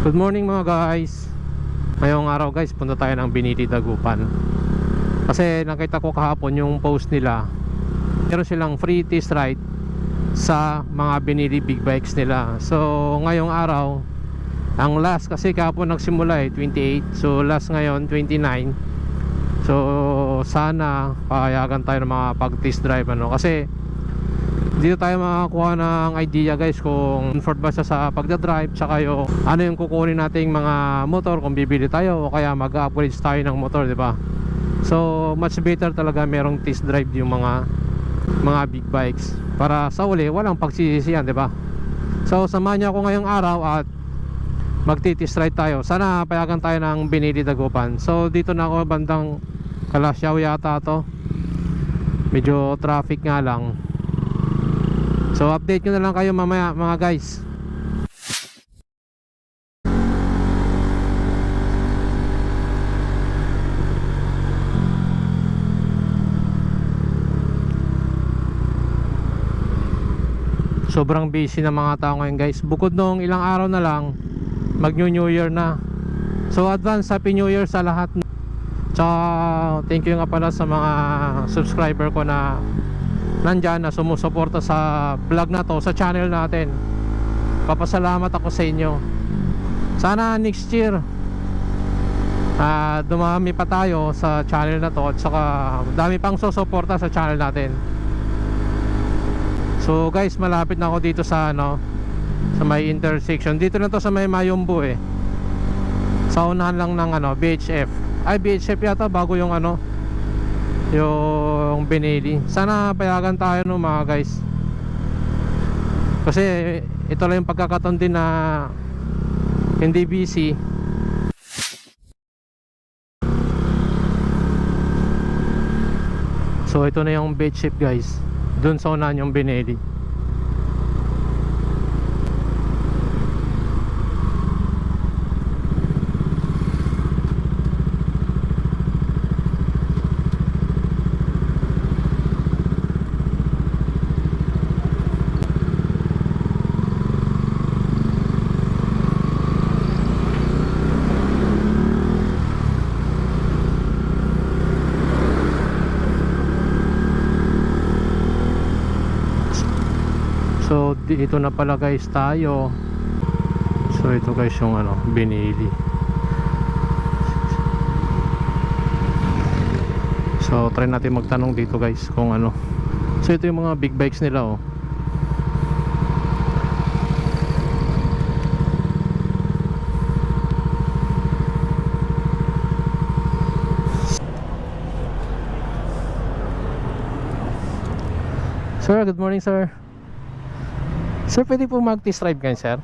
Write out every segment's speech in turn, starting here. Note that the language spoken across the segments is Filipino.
Good morning mga guys. Ngayong araw guys, punta tayo ng Binili Dagupan. Kasi nakita ko kahapon yung post nila. Meron silang free test ride sa mga Binili big bikes nila. So ngayong araw, ang last kasi kahapon nagsimula 28. So last ngayon 29. So sana payagan tayo ng mga pag test drive kasi dito tayo makakuha ng idea guys kung comfort ba siya sa pagdadrive, tsaka yung ano yung kukunin nating mga motor kung bibili tayo o kaya mag-upgrade tayo ng motor, di ba? So much better talaga merong test drive yung mga big bikes para sa uli walang pagsisisihan, di ba? So samahan niyo ako ngayong araw at magti-test ride tayo. Sana payagan tayo ng Binili Dagupan. So dito na ako bandang Kalasyaw yata to. Medyo traffic nga lang. So update nyo na lang kayo mamaya mga guys. Sobrang busy ng mga tao ngayon guys. Bukod nung ilang araw na lang mag New Year na. So advance Happy New Year sa lahat. Tsaka thank you nga pala sa mga subscriber ko na nandyan na sumusuporta sa vlog na to, sa channel natin. Papasalamat ako sa inyo. Sana next year dumami pa tayo sa channel na to, at saka dami pang susuporta sa channel natin. So guys, malapit na ako dito sa sa may intersection. Dito na to sa may Mayumbu sa unahan lang ng BHF. Ay, BHF yata bago yung yung Binili. Sana payagan tayo mga guys. Kasi ito lang yung pagkakataon din na hindi busy. So ito na yung BHF guys. Doon sa unahan yung Binili. So dito na pala guys tayo. So ito guys yung Binili. So try natin magtanong dito guys kung So ito yung mga big bikes nila Sir, good morning sir. Sir, pwede po mag-test drive kayo, sir?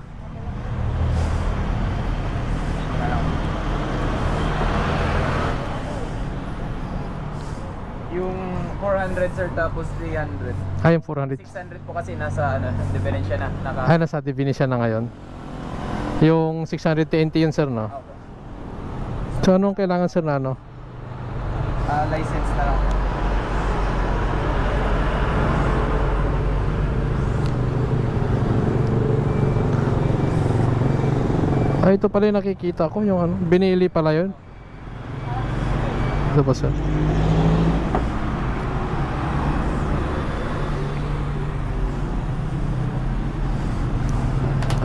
Yung 400 sir, tapos 300. Ah, yung 400. 600 po kasi nasa diferensya na. Ah, nasa definition na ngayon. Yung 600 TNT yun, sir, no? Okay. So, anong kailangan, sir, na License na lang. Ah, ito pala yung nakikita ko, yung Binili pala yun. Ito ba, sir?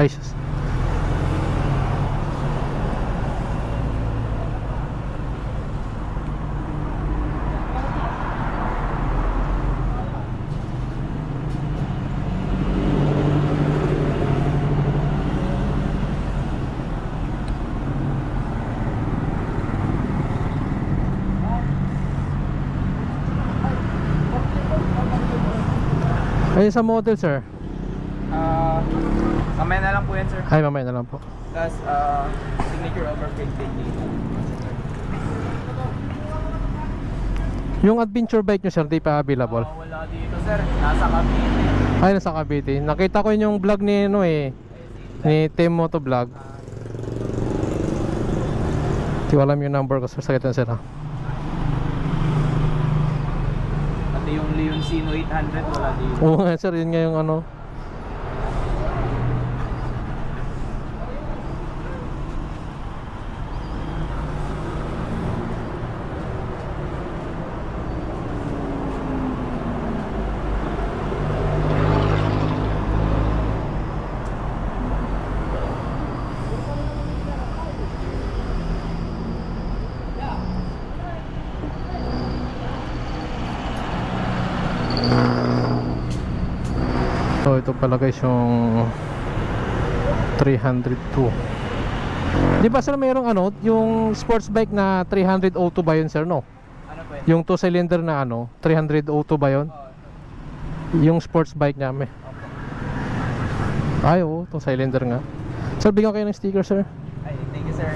Ay, sus. Ay, sa model, sir? Kamay na lang po yan sir. Ay, mamaya na lang po. Tapos signature overprint dito. Yung adventure bike nyo, sir, di pa available? Wala dito sir. Nasa Cavite. Ay, nasa Cavite. Nakita ko yung vlog ni ni Team Moto Vlog. Di ko alam yung number ko, sir. Sakit na, sir, Pati yung Leoncino 800 wala dito. Oo nga, sir, yun nga yung So ito pala guys yung 302. Di ba sir mayroong ano, yung sports bike na 302 ba yun sir, no? Ano po yun? Yung 2 cylinder na ano, 302 ba yun? Yung sports bike niya may. Ay oo, 2 cylinder nga. Sir, bigyan kayo ng sticker sir. Ay, thank you sir.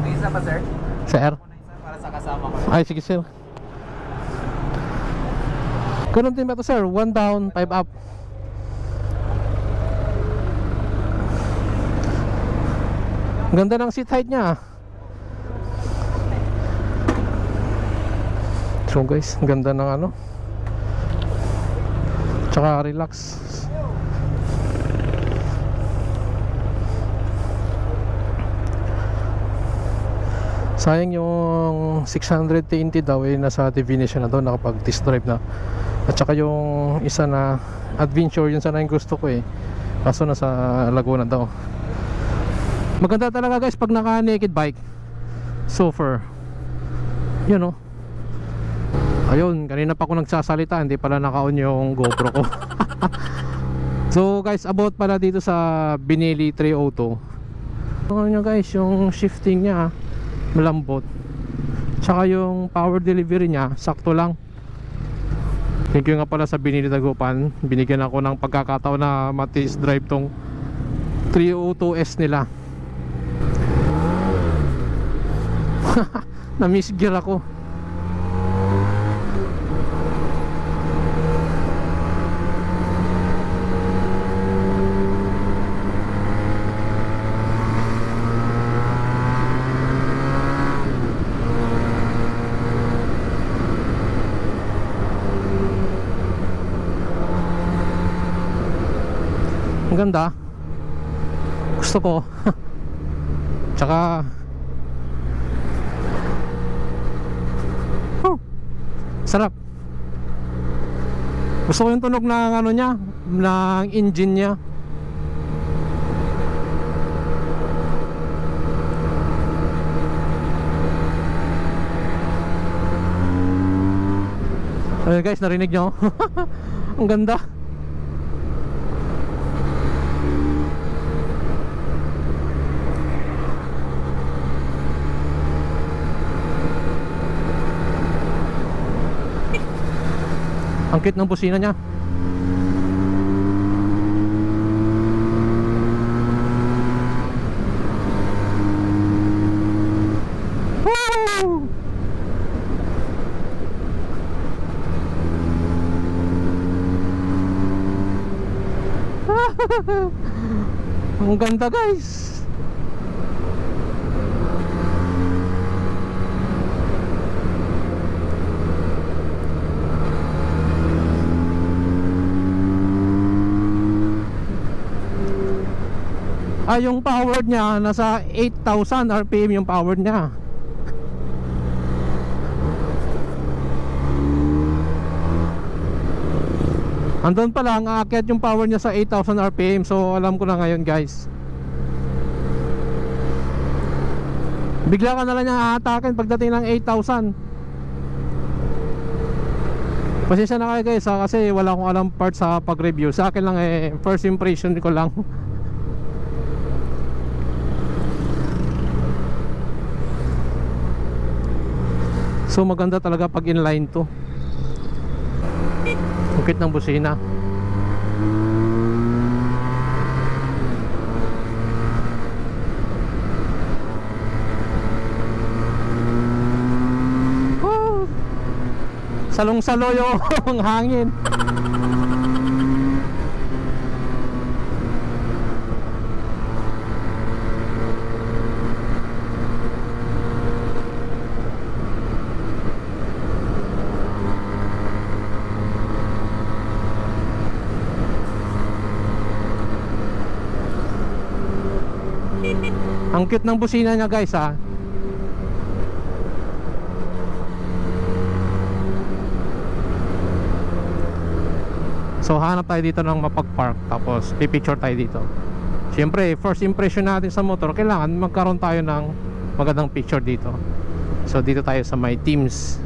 May isa pa sir? Sir? Ako na isa para sa kasama ko. Ay sige sir. Ganun din ba ito sir? 1 down, 5 up. Ganda ng seat height niya. So guys, ganda ng ano. Tsaka relax. Sayang yung 620 daw eh, nasa definition na daw, nakapag test drive na. At saka yung isa na adventure, yun sana yung gusto ko eh, kaso nasa Laguna daw. Maganda talaga guys pag naka naked bike. So far yun o. Ayun, kanina pa ako nagsasalita, hindi pala naka-on yung GoPro ko. So guys, about pala dito sa Binili 302. Ano nyo guys, yung shifting nya malambot, tsaka yung power delivery nya sakto lang. Thank you nga pala sa Binili Dagupan, binigyan ako ng pagkakataon na matis drive tong 302S nila. Na-miss gear ako. Ang ganda, gusto ko. Tsaka sarap. Gusto ko yung tunog ng ano nya, ng engine nya. Ayun guys, narinig nyo? Ang ganda. Ang cute ng busina niya. Woo! Ang ganda guys. Yung power niya nasa 8,000 RPM yung power niya. Andun pa lang aakyat yung power niya sa 8,000 RPM. So alam ko na ngayon guys. Bigla ka na lang niya aatakin pagdating ng 8,000. Pasensya na kayo guys kasi wala akong alam part sa pag-review. Sa akin lang first impression ko lang. So maganda talaga pag inline to. Ukit ng busina. Oh, salong-salo yung hangin. Ang cute ng busina niya guys ha. So hanap tayo dito ng mapag-park, tapos pipicture tayo dito. Siyempre first impression natin sa motor, kailangan magkaroon tayo ng magandang picture dito. So dito tayo sa my teams.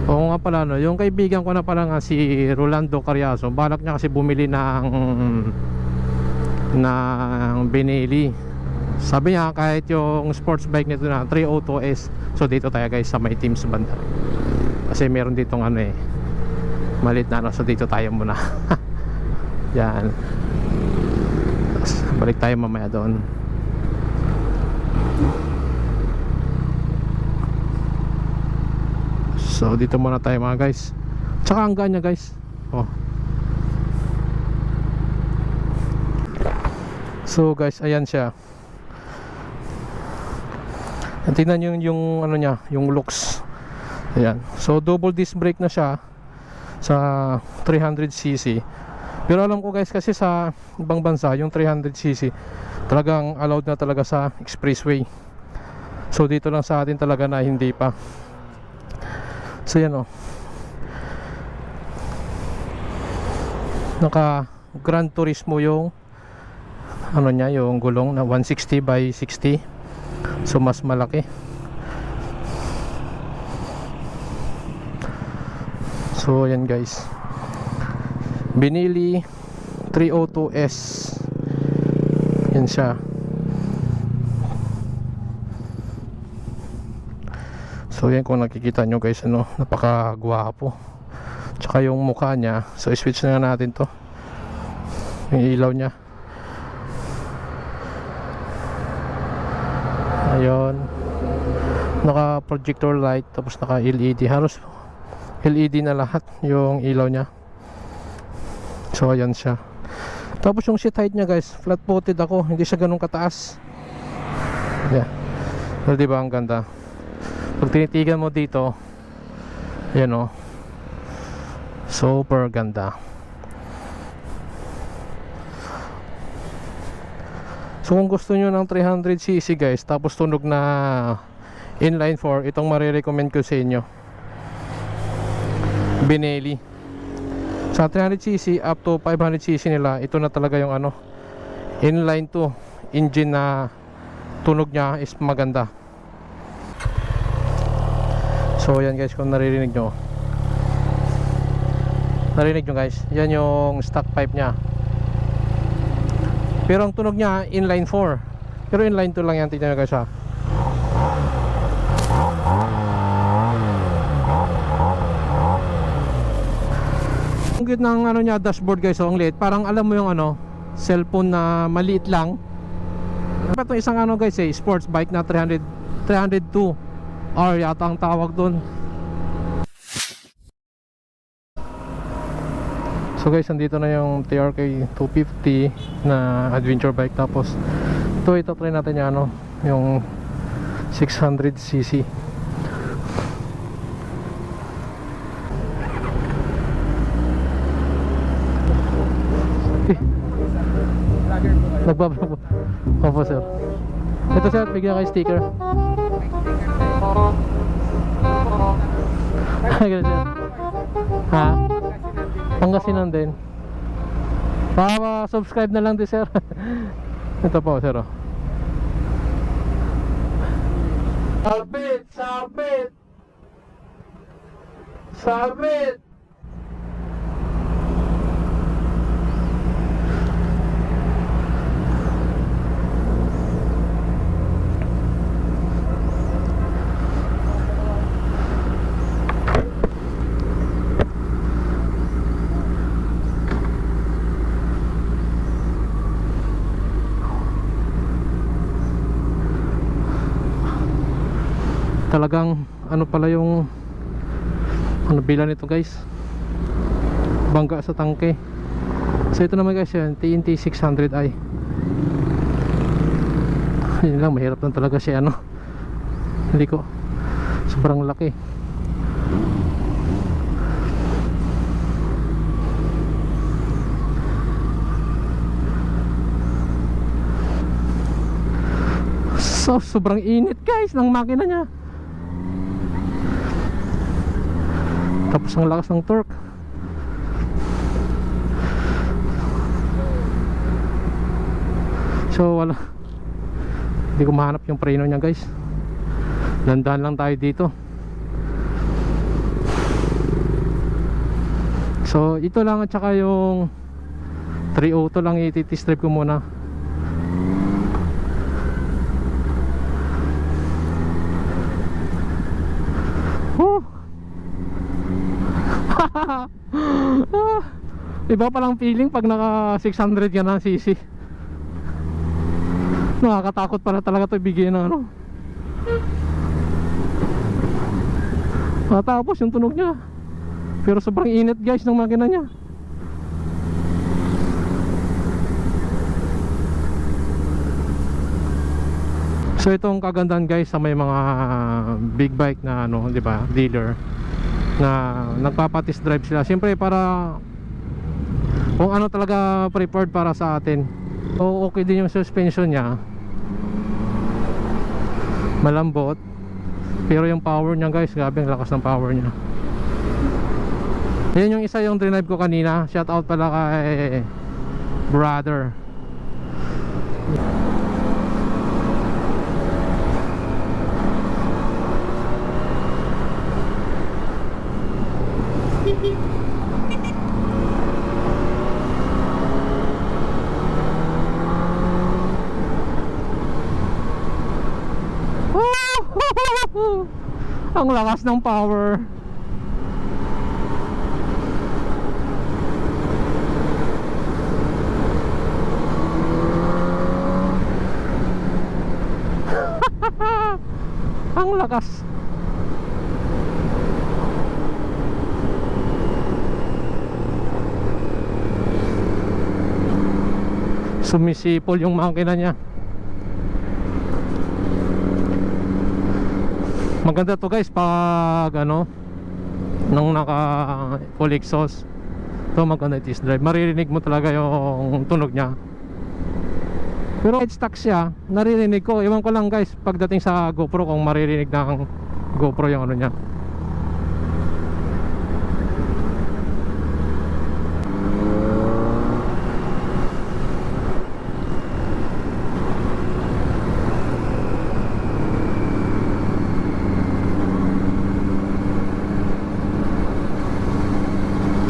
Oo nga pala, no, yung kaibigan ko na pala nga si Rolando Carriazo, balak niya kasi bumili ng Benelli. Sabi niya kahit yung sports bike nito na 302S. So dito tayo guys sa may teams banda, kasi meron ditong ano maliit na ano. So dito tayo muna. Yan. Tapos, balik tayo mamaya doon. So dito muna tayo mga guys. Tsaka ang ganya guys. Oh. So guys, ayan siya. Tingnan nyo yung ano niya, yung looks. Ayan. So double disc brake na siya sa 300cc. Pero alam ko guys, kasi sa ibang bansa yung 300cc talagang allowed na talaga sa expressway. So dito lang sa atin talaga na hindi pa. So yan o, naka Gran Turismo yung ano niya, yung gulong na 160 by 60. So mas malaki. So yan guys, Benelli 302S. Yan siya. So yan, kung nakikita nyo guys, ano, napakagwapo. Tsaka yung mukha niya. So switch na natin to, yung ilaw niya. Ayun, naka projector light, tapos naka LED. Halos LED na lahat yung ilaw niya. So ayan siya. Tapos yung seat height niya guys, flat footed ako, hindi siya ganun kataas. Yeah. So diba ang ganda. Pag tinitigan mo dito, ayan o, super ganda. So kung gusto nyo ng 300cc guys, tapos tunog na inline 4, itong marirecommend ko sa inyo, Benelli. Sa 300cc up to 500cc nila, ito na talaga yung ano, inline 2 engine na tunog nya is maganda. So yan guys, kung naririnig nyo, guys, yan yung stock pipe nya. Pero ang tunog nya inline 4, pero inline 2 lang yan. Tignan nyo guys ha. Ang cute ng ano nya, dashboard guys, so ang liit. Parang alam mo yung ano, cellphone na maliit lang. Ito isang ano guys sports bike na 302 R yata ang tawag doon. So guys, nandito na yung TRK 250 na adventure bike. Tapos ito try natin yung ano, yung 600cc. Nagbablog po. Opo sir. Ito sir, bigyan kayo sticker. Ganun sir. Ha? Pangasinan din. Pa-subscribe na lang din sir. Ito po sir oh. Sabit! Sabit! Sabit! Talagang ano pala yung ano bila nito guys, bangga sa tangke. So ito naman guys yan, TNT 600i. Yun lang, mahirap lang talaga siya ano, hindi ko, sobrang laki. So sobrang init guys ng makina niya. Tapos ang lakas ng torque. So wala, hindi ko mahanap yung preno niya guys. Dandahan lang tayo dito. So ito lang at saka yung 302 lang i-test drive ko muna. Iba palang feeling pag naka 600 ka na cc. Nakakatakot pala talaga ito ibigay ng ano. Matapos yung tunog niya. Pero sobrang init guys ng makina niya. So itong kagandahan guys sa may mga big bike na ano, 'di ba, dealer na nagpapa-test drive sila. Siyempre para kung ano talaga prepared para sa atin. So okay din yung suspension niya. Malambot. Pero yung power niya guys, grabe ang lakas ng power niya. Yan yung isa yung drive ko kanina. Shout out pala kay brother. Ang lakas ng power. Ang lakas. Sumisipol yung makina niya. Maganda to guys pag ano nung naka full exhaust. To maganda test drive. Maririnig mo talaga yung tunog niya. Pero kahit stock siya, naririnig ko. Ewan ko lang guys pagdating sa GoPro kung maririnig ng GoPro yung ano niya.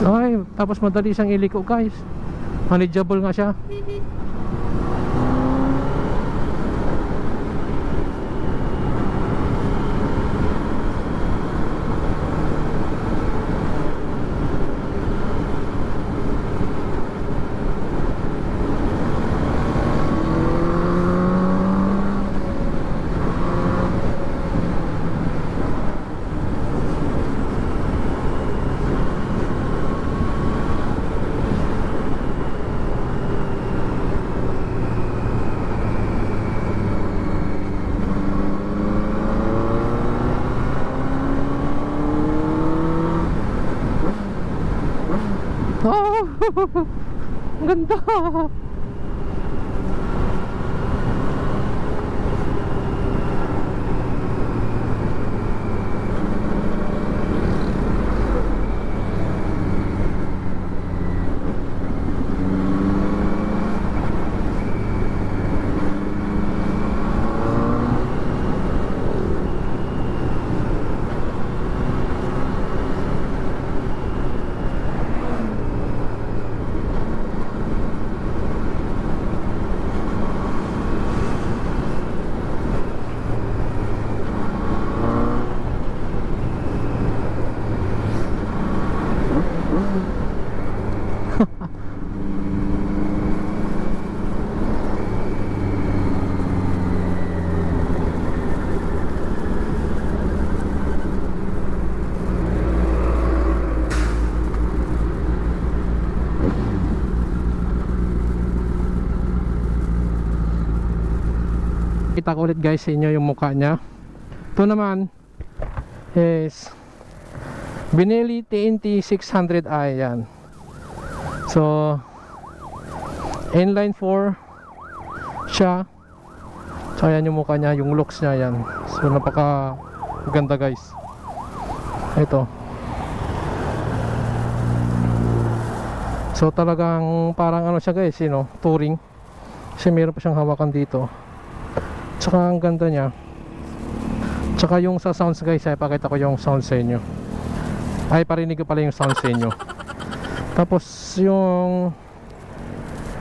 Ay, tapos madali siyang iliko guys. Manageable nga siya. Oh, ang ganda. Kita ko ulit guys sa inyo yung mukha niya. Ito naman is Benelli TNT 600i yan. So inline 4 siya. So ayan yung mukha niya, yung looks niya yan. So napaka ganda guys. Ito. So talagang parang ano siya guys, touring. Kasi meron pa siyang hawakan dito. Tsaka ang ganda niya. Tsaka yung sa sounds guys, ay pakita ko yung sound sa inyo. Ay parinig ko pala yung sound sa inyo. Tapos yung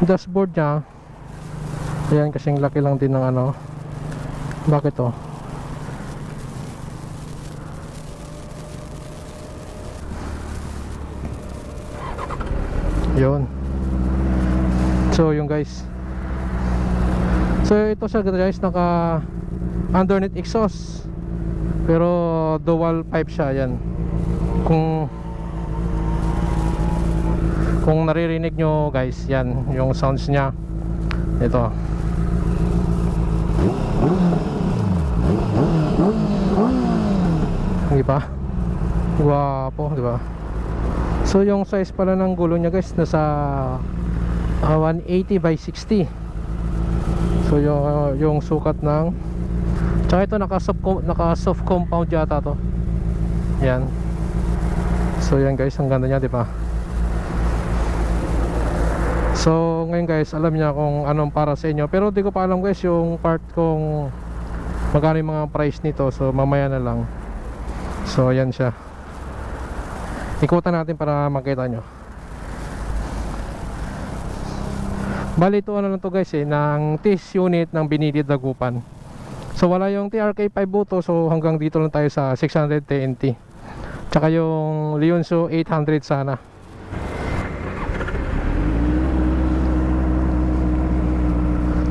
dashboard niya, ayan kasing laki lang din ng ano. Bakit to? Yun. So yung guys. So ito siya guys, naka underneath exhaust. Pero dual pipe siya, yan. Kung naririnig nyo guys, yan yung sounds niya. Ito. Di ba? Guwapo, di ba? So yung size pala ng gulo niya guys, nasa 180 by 60. So yung sukat ng, tsaka ito naka soft compound yata to. Yan. So yan guys, ang ganda niya, di ba? So ngayon guys, alam niya kung anong para sa inyo. Pero di ko pa alam guys yung part kung magkano yung mga price nito. So mamaya na lang. So yan siya. Ikutan natin para makita nyo. Bali ito ano lang to guys ng TIS unit ng Binili Dagupan. So wala yung TRK 5 buto. So hanggang dito lang tayo sa 600 TNT. Tsaka yung Leonso 800 sana.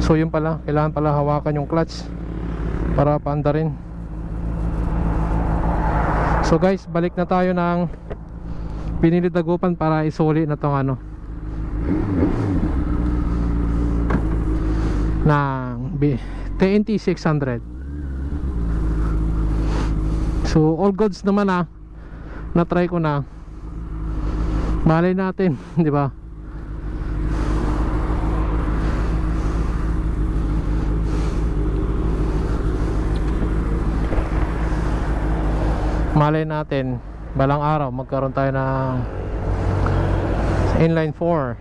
So yun pala, kailangan pala hawakan yung clutch para paanda rin. So guys, balik na tayo ng Binili Dagupan para isuli na tong ano ng TNT 600. So all goods naman na-try ko na. Malay natin, di ba? Malay natin balang araw magkaroon tayo ng inline 4.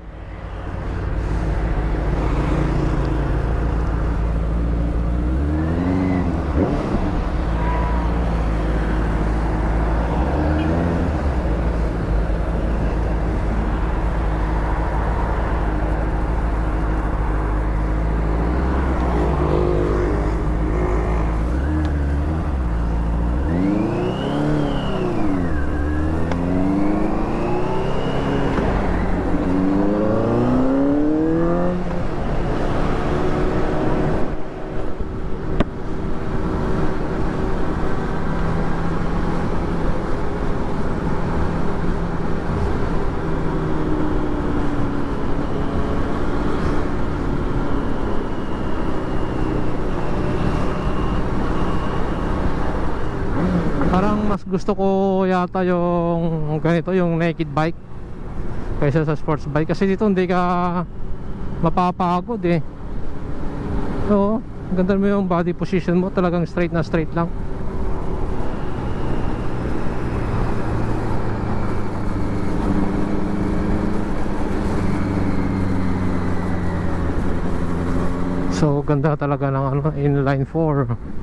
Parang mas gusto ko yata yung ganito, yung naked bike kaysa sa sports bike. Kasi dito hindi ka mapapagod Oo, ganda mo yung body position mo, talagang straight na straight lang. So ganda talaga ng ano, inline 4.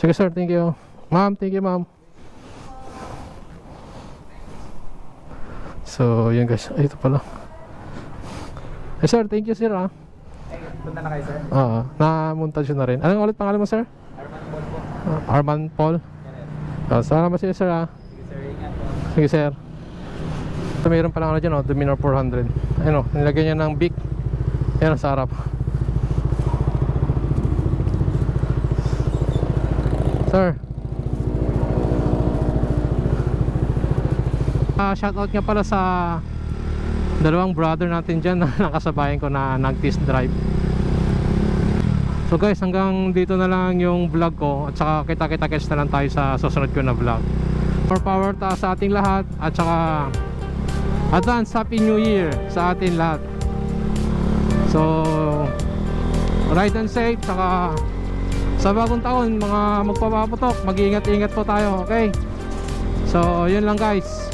Okay sir, thank you. Ma'am, thank you ma'am. So, yun guys. Ay, ito pala. Eh sir, thank you sir ah. Ay, punta na kayo, sir. Oo, na-montage na rin. Anong ulit pangalan mo sir? Arman Paul po. Arman Paul. Salamat sa'yo sir ah. Sige, sir. Ingat po. Sige sir. Ito mayroon palang ano dyan oh, Dominar 400. Ayun oh, nilagyan niya ng Bic. Ayan sa harap. Sir. Shoutout nga pala sa dalawang brother natin dyan na nakasabayan ko na nag-test drive. So guys, hanggang dito na lang yung vlog ko. At saka kita-kita-kits na lang tayo sa susunod ko na vlog. More power taas sa ating lahat. At saka advance Happy New Year sa atin lahat. So ride and safe. Saka sa bagong taon, mga magpapaputok, mag-iingat-ingat po tayo. Okay. So yun lang guys.